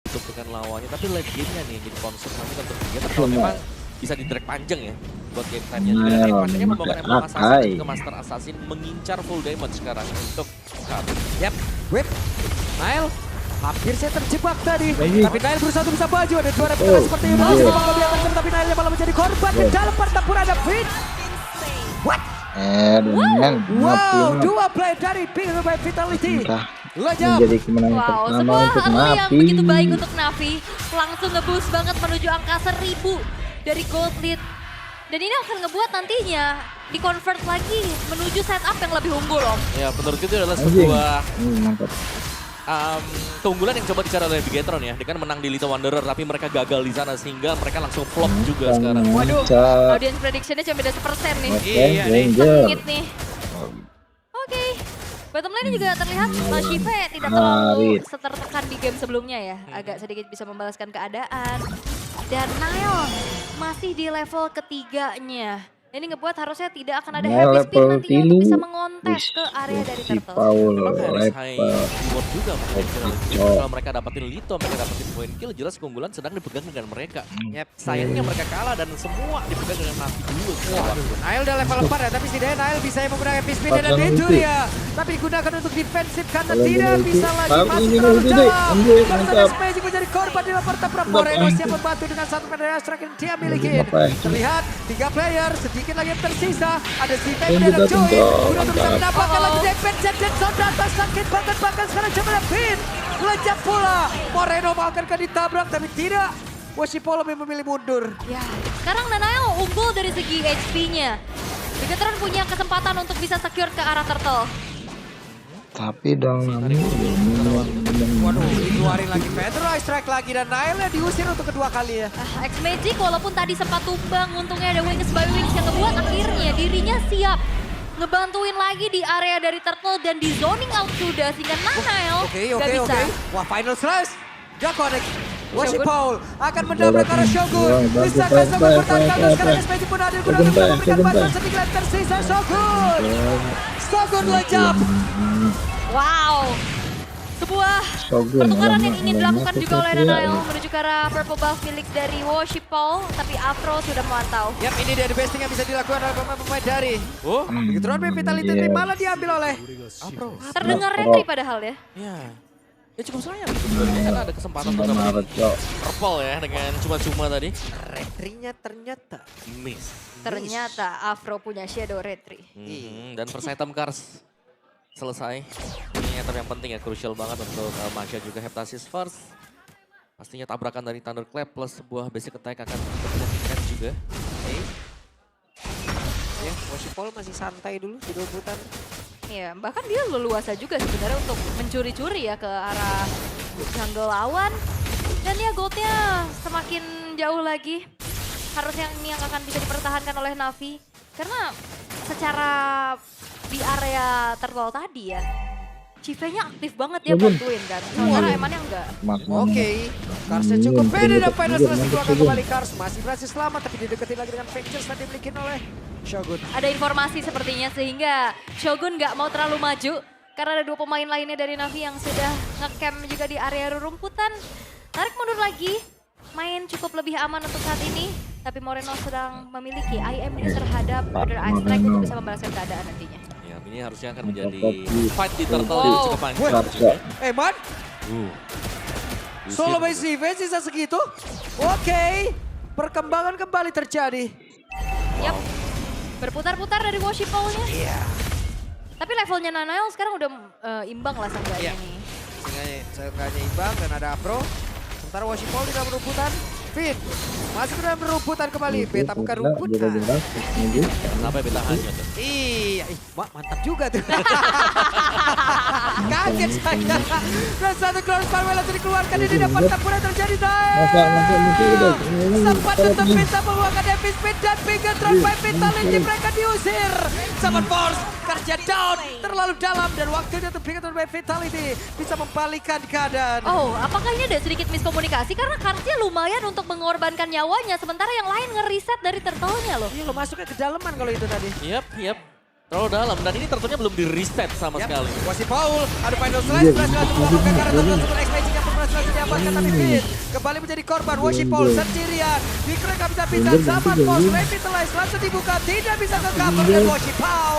untuk dengan lawannya. Tapi late game-nya nih jadi concern nanti untuk dia. Tapi kalau memang bisa di drag panjang ya buat game time-nya. Dan animasinya membawa Emblem Assassin dan juga Master Assassin mengincar full damage sekarang untuk Scar. Yap, whip, Nile. Hampir saya terjebak tadi, tapi Nile berusaha untuk bisa maju. Ada dua reputasi seperti itu. Tapi Nile malah menjadi korban. Di dalam pertempuran ada Fit. What? Wow, dua play dari Big by Vitality. Lejap. Menjadi kemenangan Wow, pertama sebuah untuk early yang Navi. begitu baik untuk Navi. Langsung nge-boost banget menuju angka 1000 dari gold lead. Dan ini akan ngebuat nantinya di-convert lagi menuju setup yang lebih unggul loh. Ya, menurut itu adalah sebuah Mantap. keunggulan yang coba dicari oleh Bigetron ya. Dengan menang di Little Wanderer, tapi mereka gagal di sana sehingga mereka langsung flop juga sekarang. Waduh, Mantap. audience prediction-nya cuma beda 1% nih. Iya nih. Sengit nih. Oke. Bottom lane juga terlihat Shive tidak terlalu tertekan di game sebelumnya ya. Agak sedikit bisa membalaskan keadaan. Dan Nile masih di level ketiganya. Ini ngebuat harusnya tidak akan ada heavy spin nantinya untuk bisa mengontes ke area dari Si Turtle. Paul Memang harus high level. reward juga mungkin. Kalau mereka dapatin Lito, mereka dapatin point kill, jelas keunggulan sedang dipegang dengan mereka. Yep. Sayangnya mereka kalah dan semua dipegang dengan Navi dulu. Nile udah level 4 ya, tapi setidaknya Nile bisa menggunakan heavy spin dan itu ya. Tapi digunakan untuk defensif karena tidak bisa lagi masuk terlalu dalam. Karena Magic menjadi korban di lapangan pertempuran. Moreno siap membantu dengan satu pedang strike yang dia miliki. Terlihat 3 player, sedikit lagi yang tersisa. Ada si Teng dan ada Joey. Udah bisa mendapatkan lagi defense dan Sonata sakit banget bahkan sekarang coba ada Pin. Lejap pula. Moreno mau akan ditabrak tapi tidak. Washipo lebih memilih mundur. Ya, sekarang Nile unggul dari segi HP-nya. Bigetron punya kesempatan untuk bisa secure ke arah Turtle. Tapi dong Waduh, dikeluarin lagi Fedra, strike lagi dan Nile diusir untuk kedua kali ya. X-Magic walaupun tadi sempat tumbang, untungnya ada Wings by Wings yang ngebuat akhirnya dirinya siap ngebantuin lagi di area dari Turtle dan di zoning out sudah sehingga Nile gak bisa. Wah, final slash. Joko ada Washipo akan mendabrak arah Shogun. Bisakah Shogun bertahan sekarang X-Magic pun hadir guna untuk memberikan bantuan sedikit tersisa Shogun. Shogun lejap. Wow. Sebuah pertukaran yang ingin dilakukan juga oleh Nile menuju ke arah purple buff milik dari Washipo, tapi Afro sudah memantau. Yap, ini dari besting yang bisa dilakukan oleh pemain-pemain dari. Begitu Ron Vitality malah diambil oleh Afro. Terdengar retry padahal ya. Ya cukup sayang karena ada kesempatan untuk dapetin purple ya dengan cuma-cuma tadi. Retry-nya ternyata Miss. Ternyata Afro punya shadow retry. Dan first item cars selesai. Ini item yang penting ya, crucial banget untuk Masha juga Heptasis first. Pastinya tabrakan dari Thunderclap plus sebuah basic attack akan terjadi juga. ya, Washipo masih santai dulu di rebutan. Iya, bahkan dia leluasa juga sebenarnya untuk mencuri-curi ya ke arah jungle lawan. Dan ya goldnya semakin jauh lagi. Harusnya ini yang akan bisa dipertahankan oleh Navi. Karena secara di area Turtle tadi ya, Chive-nya aktif banget dia bantuin kan. Sementara Emannya enggak. Oke, Karsnya cukup pede dan final selesai dikeluarkan kembali Kars. Masih berhasil selamat tapi dideketin lagi dengan Ventures yang dimiliki oleh Shogun. Ada informasi sepertinya sehingga Shogun nggak mau terlalu maju. Karena ada 2 pemain lainnya dari Navi yang sudah nge-camp juga di area rerumputan. Tarik mundur lagi, main cukup lebih aman untuk saat ini. Tapi Moreno sedang memiliki IM ini terhadap Border Ice Strike untuk bisa membalaskan keadaan nantinya. Ya ini harusnya akan menjadi fight di Turtle yang cukup panjang. Man, solo by CV sisa segitu. Oke, perkembangan kembali terjadi. Yap, berputar-putar dari Washipo-nya. Iya. Tapi levelnya Nile sekarang udah imbang lah seenggaknya nih. Seenggaknya imbang dan ada Afro. Sementara Washipo di dalam rumputan. Fit, masuk ke dalam rumputan kembali. Beta bukan rumputan. Sampai beta hanyut. Iya, mantap juga tuh. Kaget saya. Dan satu cross power langsung dikeluarkan ini dapat tapuran terjadi sempat tetap bisa mengeluarkan Davis Speed dan Bigetron by Vitality mereka diusir. Summon Force, kerja down terlalu dalam dan waktunya untuk Bigetron by Vitality bisa membalikkan keadaan. Oh, apakah ini ada sedikit miskomunikasi karena Karsnya lumayan untuk mengorbankan nyawanya sementara yang lain ngereset dari turtle-nya loh. Iya lo masuknya ke dalaman kalau itu tadi. Yap. Terlalu dalam dan ini turtle-nya belum di reset sama sekali. Washipo, ada final slash langsung ke arah turtle, super X-Magic yang berhasil didapatkan tapi Finn kembali menjadi korban. Washipol sendirian. Dikira bisa zaman pos revitalize langsung dibuka. Tidak bisa ke cover dan Washipol.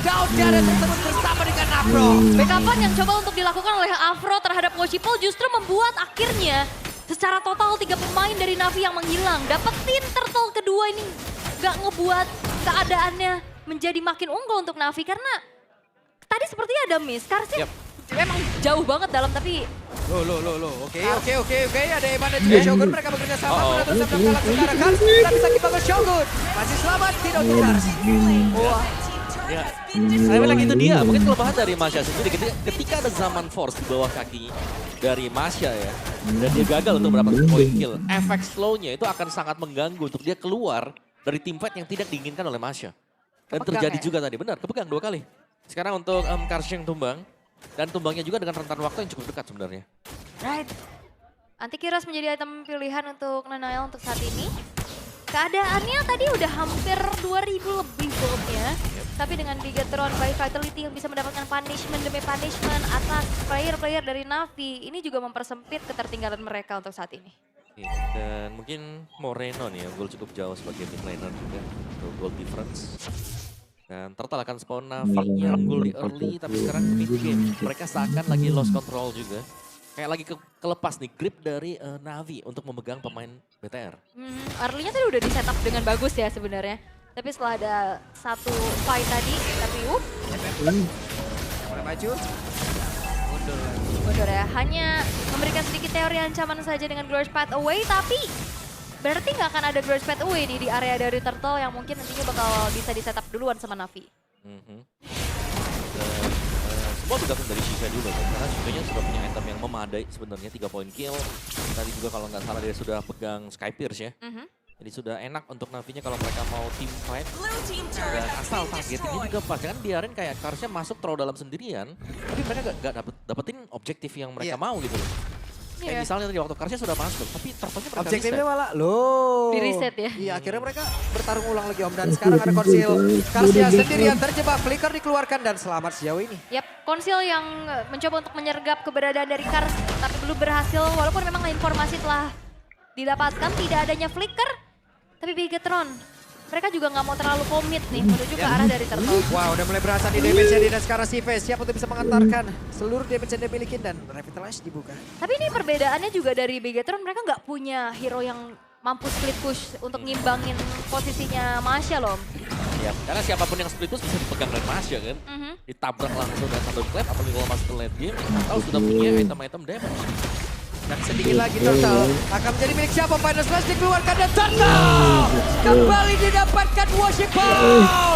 Down dari tersebut bersama dengan Afro. Backupan yang coba untuk dilakukan oleh Afro terhadap Washipol justru membuat akhirnya secara total 3 pemain dari Navi yang menghilang. Dapetin turtle kedua ini gak ngebuat keadaannya menjadi makin unggul untuk Navi karena tadi sepertinya ada miss. Karsnya memang jauh banget dalam tapi Oke. Ada Eman dan juga Shogun. Mereka bekerja sama. Menonton sebelum kalah sekarang. Kars tidak bisa kibangun Shogun. Masih selamat. Tidak untuk Kars. wah, Ya, saya bilang itu dia. Mungkin kelemahan dari Masya sendiri ketika ada zaman force di bawah kaki dari Masya ya. Dan dia gagal untuk mendapatkan point kill. Efek slow-nya itu akan sangat mengganggu untuk dia keluar dari team fight yang tidak diinginkan oleh Masya. Dan Kepegang terjadi ya? juga tadi, benar, kepegang 2 kali. Sekarang untuk Kars yang tumbang. Dan tumbangnya juga dengan rentan waktu yang cukup dekat sebenarnya. right. Antikiras menjadi item pilihan untuk Nanael untuk saat ini. Keadaannya tadi udah hampir 2000 lebih goldnya. Tapi dengan Bigatron by Vitality yang bisa mendapatkan punishment demi punishment atas player-player dari Navi. Ini juga mempersempit ketertinggalan mereka untuk saat ini. Iya, dan mungkin Moreno nih yang goal cukup jauh sebagai mid laner juga. Untuk goal difference. Dan Turtle akan spawn Navi yang unggul di early tapi sekarang mid game. Mereka seakan lagi lost control juga. Kayak lagi kelepas nih grip dari Navi untuk memegang pemain BTR. Early-nya tadi udah di setup dengan bagus ya sebenarnya. Tapi setelah ada satu fight tadi, tapi Mulai maju. mundur ya. Hanya memberikan sedikit teori ancaman saja dengan Grudge Path Away, tapi berarti nggak akan ada Grudge Path Away nih di area dari Turtle yang mungkin nantinya bakal bisa di setup duluan sama Navi. Dan semua bergantung dari Shiva juga kan, karena Shivanya sudah punya item yang memadai sebenarnya 3 point kill. Tadi juga kalau nggak salah dia sudah pegang Sky Pierce ya. Jadi sudah enak untuk Navinya kalau mereka mau team fight. Dan asal targetingnya juga pas, jangan biarin kayak Karsnya masuk terlalu dalam sendirian. Tapi mereka gak dapetin objektif yang mereka mau gitu loh. Kayak misalnya tadi waktu Karsnya sudah masuk, tapi terpaksa mereka Objektifnya reset. malah loh. Di reset ya? Iya, akhirnya mereka bertarung ulang lagi Om. Dan sekarang ada Konsil. Karsnya sendirian terjebak, flicker dikeluarkan dan selamat sejauh ini. Yap, Konsil yang mencoba untuk menyergap keberadaan dari Kars tapi belum berhasil walaupun memang informasi telah didapatkan tidak adanya flicker. Tapi Bigatron, mereka juga nggak mau terlalu komit nih menuju ke arah dari Turtle. Wow, udah mulai berasa di damage dan sekarang si Face siap untuk bisa mengantarkan seluruh damage yang dia miliki dan Revitalize dibuka. Tapi ini perbedaannya juga dari Bigatron, mereka nggak punya hero yang mampu split push untuk ngimbangin posisinya Masya loh. Ya, karena siapapun yang split push bisa dipegang dari Masya kan. Ditabrak langsung dengan Thunderclap, apalagi kalau masuk ke late game. Tahu sudah punya item-item damage. Dan sedikit lagi Turtle akan menjadi milik siapa? Final Slash dikeluarkan dan Turtle kembali didapatkan Washipol.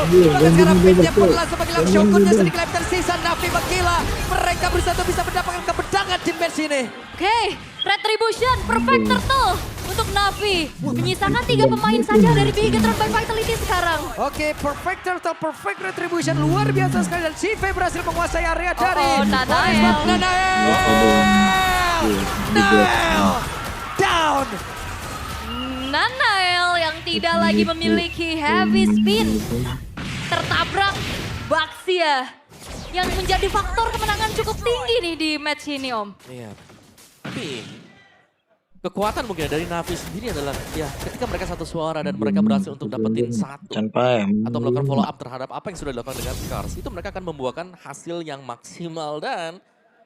Bahkan sekarang pinnya pun langsung menghilang Shogunnya sedikit lagi tersisa. Navi menggila. Mereka bersatu bisa mendapatkan kemenangan di match ini. Oke, Retribution, Perfect Turtle untuk Navi. Menyisakan 3 pemain saja dari Bigatron by Vitality sekarang. Oke, Perfect Turtle, Perfect Retribution luar biasa sekali dan CV berhasil menguasai area dari Nanael down. Nanael yang tidak lagi memiliki heavy spin. Tertabrak Baxia yang menjadi faktor kemenangan cukup tinggi nih di match ini Om. Iya. Tapi kekuatan mungkin dari Navi sendiri adalah ya ketika mereka satu suara dan mereka berhasil untuk dapetin satu atau melakukan follow up terhadap apa yang sudah dilakukan dengan Kars, itu mereka akan membuahkan hasil yang maksimal. Dan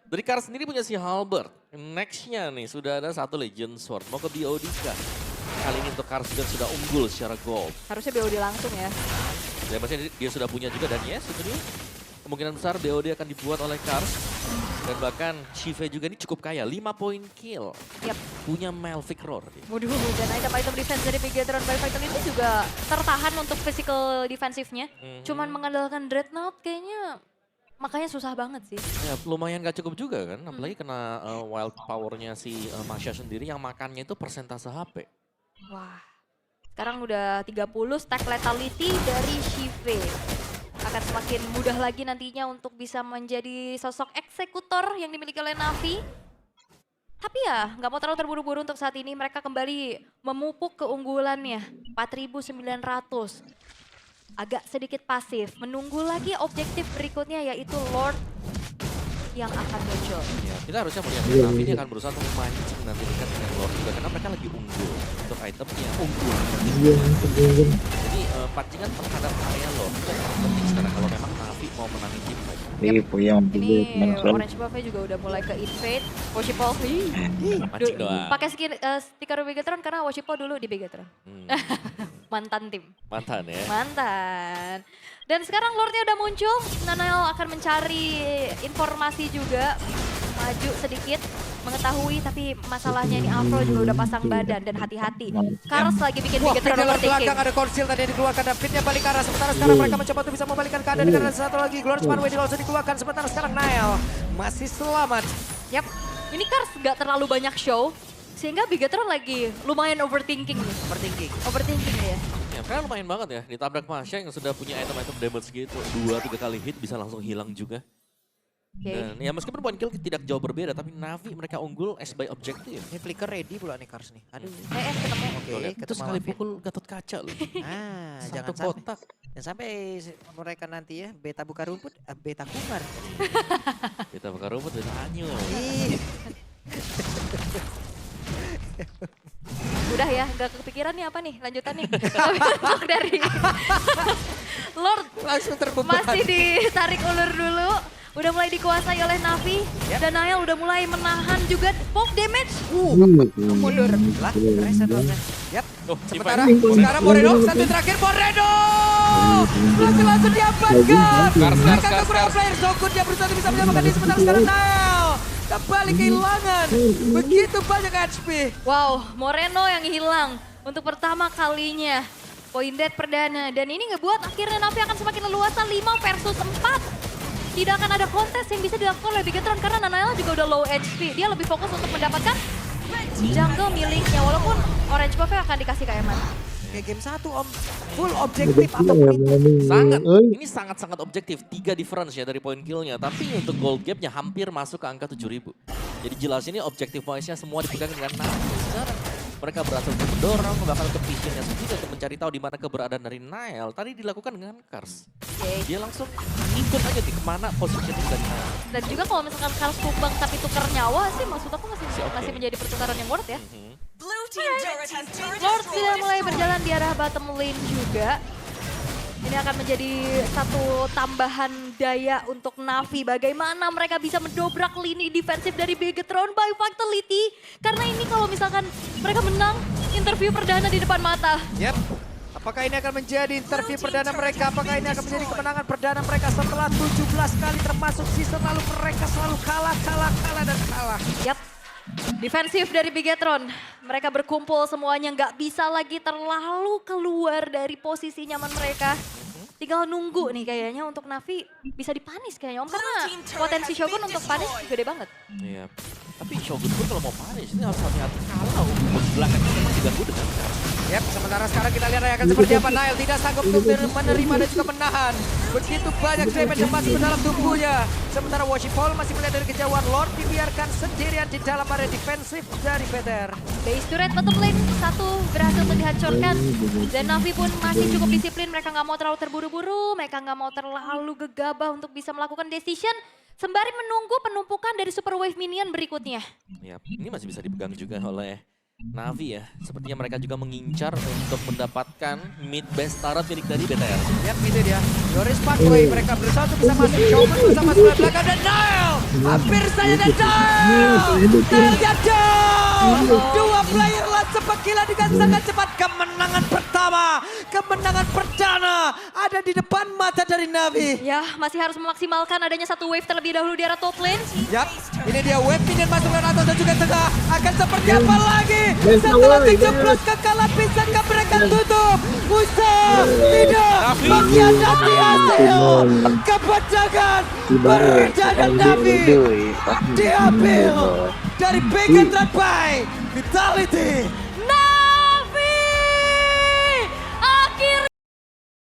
dari Kars sendiri punya si Halberd. Nextnya nih sudah ada satu Legend Sword mau ke BOD kah? Kali ini untuk Kars juga sudah unggul secara gold. Harusnya BOD langsung ya. Dan maksudnya dia sudah punya juga dan yes itu dia. Kemungkinan besar BOD akan dibuat oleh Kars. Dan bahkan Shiva juga ini cukup kaya, 5 point kill. Yap. Punya Malphite Roar. Waduh, dan item-item defense dari Bigatron by Vitality juga tertahan untuk physical defensifnya. Cuman mengandalkan Dreadnought kayaknya makanya susah banget sih. Ya lumayan gak cukup juga kan, apalagi kena wild powernya si Masya sendiri yang makannya itu persentase HP. Wah, sekarang udah 30 stack lethality dari Shiva. Akan semakin mudah lagi nantinya untuk bisa menjadi sosok eksekutor yang dimiliki oleh Navi. Tapi ya nggak mau terlalu terburu-buru untuk saat ini, mereka kembali memupuk keunggulannya 4.900. Agak sedikit pasif, menunggu lagi objektif berikutnya yaitu Lord yang akan muncul. Ya, kita harusnya melihat Navi ini akan berusaha untuk memancing nanti dekat dengan Lord juga karena mereka lagi unggul untuk itemnya unggul. Jadi pancingan terhadap area Lord itu sangat penting sekarang kalau memang Navi mau menangin tim fight. Ini Orange Buffet juga udah mulai ke invade. Worshipol, Mancing doang. pakai stiker Bigetron karena Worshipol dulu di Bigetron. Mantan tim. Mantan ya. Mantan. Dan sekarang Lordnya udah muncul, Nanael akan mencari informasi juga, maju sedikit, mengetahui tapi masalahnya ini Afro juga udah pasang badan dan hati-hati. Kars lagi bikin Wah, Bigetron jalan overtaking. belakang ada Conceal tadi yang dikeluarkan dan Fitnya balik ke arah sementara sekarang mereka mencoba untuk bisa membalikkan keadaan dengan ada satu lagi Glorious Manway langsung dikeluarkan sementara sekarang Nael masih selamat. Yap, ini Kars gak terlalu banyak show, sehingga Bigetron lagi lumayan overthinking nih. Overthinking ya. Ya, mereka lumayan banget ya, ditabrak Masha yang sudah punya item-item damage gitu. 2-3 kali hit bisa langsung hilang juga. Oke. Dan ya meskipun point kill tidak jauh berbeda, tapi Navi mereka unggul as by objective. Ini flicker ready pula nih Kars nih. Aduh. Ketemu. Oke, Tuh, lihat. Terus sekali Alvin. pukul Gatot Kaca loh. Ah, Satu jangan sampai. kotak. Dan sampai mereka nanti ya beta buka rumput, beta kumar. Kita bakar rumput dari Anyo. Ih, Udah ya, gak kepikiran nih apa nih lanjutannya. Tapi untuk dari Lord langsung terbeban. masih ditarik ulur dulu. Udah mulai dikuasai oleh Navi. Yap. Dan Nael udah mulai menahan juga poke damage. Mundur. Lah, reset Lordnya. Yap. Oh, Sementara Tifa. sekarang Moreno satu terakhir Moreno langsung diamankan. Mereka ke pro player Sokun dia berusaha bisa menyamakan di sementara sekarang Nael kembali kehilangan begitu banyak HP. Wow, Moreno yang hilang untuk pertama kalinya. Point dead perdana dan ini ngebuat akhirnya Navi akan semakin leluasa 5 versus 4. Tidak akan ada kontes yang bisa dilakukan oleh Bigetron karena Nanael juga udah low HP. Dia lebih fokus untuk mendapatkan jungle miliknya walaupun Orange Buffet akan dikasih ke Eman. Kayak game 1 Om, full objektif apapun itu. Sangat, ini sangat-sangat objektif. 3 difference ya dari point killnya. Tapi untuk gold gapnya hampir masuk ke angka 7.000. Jadi jelas ini objektif wise-nya semua dipegang dengan Navi. Sekarang mereka berhasil untuk mendorong, bahkan ke visionnya sendiri untuk mencari tahu di mana keberadaan dari Nael. Tadi dilakukan dengan Kars. Oke. Dia langsung ngikut aja di kemana positioning dari Nael. Dan juga kalau misalkan Kars tumbang tapi tuker nyawa sih maksud aku masih, Oke. masih menjadi pertukaran yang worth ya. Blue team turret has been Lord sudah mulai berjalan di arah bottom lane juga. Ini akan menjadi satu tambahan daya untuk Navi. Bagaimana mereka bisa mendobrak lini defensif dari Bigetron by Vitality. Karena ini kalau misalkan mereka menang, interview perdana di depan mata. Yap. Apakah ini akan menjadi interview perdana mereka? Apakah ini akan menjadi kemenangan perdana mereka setelah 17 kali termasuk season lalu mereka selalu kalah dan kalah. Yap, defensif dari Bigetron. Mereka berkumpul semuanya nggak bisa lagi terlalu keluar dari posisi nyaman mereka. Tinggal nunggu nih kayaknya untuk Navi bisa dipanis kayaknya Om. Karena potensi Shogun untuk panis gede banget. Iya. Tapi Shogun pun kalau mau panis ini harus hati-hati kalau belakangnya memang diganggu dengan Kars. Yap, sementara sekarang kita lihat akan seperti apa. Nael tidak sanggup untuk menerima dan juga menahan. Begitu banyak damage yang masuk ke dalam tubuhnya. Sementara Worshipol masih melihat dari kejauhan. Lord dibiarkan sendirian di dalam area defensif dari Peter. Base turret bottom lane satu berhasil untuk dihancurkan. Dan Navi pun masih cukup disiplin. Mereka nggak mau terlalu terburu-buru. Mereka nggak mau terlalu gegabah untuk bisa melakukan decision. Sembari menunggu penumpukan dari super wave minion berikutnya. Ya, ini masih bisa dipegang juga oleh Navi ya. Sepertinya mereka juga mengincar untuk mendapatkan mid base turret milik dari BTR. Lihat itu dia. Yoris Pathway mereka berusaha untuk bisa masuk. Shogun bersama sebelah belakang dan Nael. Hampir saja dan Nael. Terjatuh. Dua player lah cepat gila dengan sangat cepat. Kemenangan pertama. Kemenangan perdana. Ada di depan mata dari Navi. Ya, masih harus memaksimalkan adanya satu wave terlebih dahulu di arah top lane. Yap, ini dia wave minion masuk ke atas dan juga tengah. Akan seperti apa lagi? Setelah 17 kekalahan bisakah mereka tutup? Buset, tidak. Mengkhianati hasil. Kebajakan berjalan Navi. Diambil dari Bigetron by Vitality.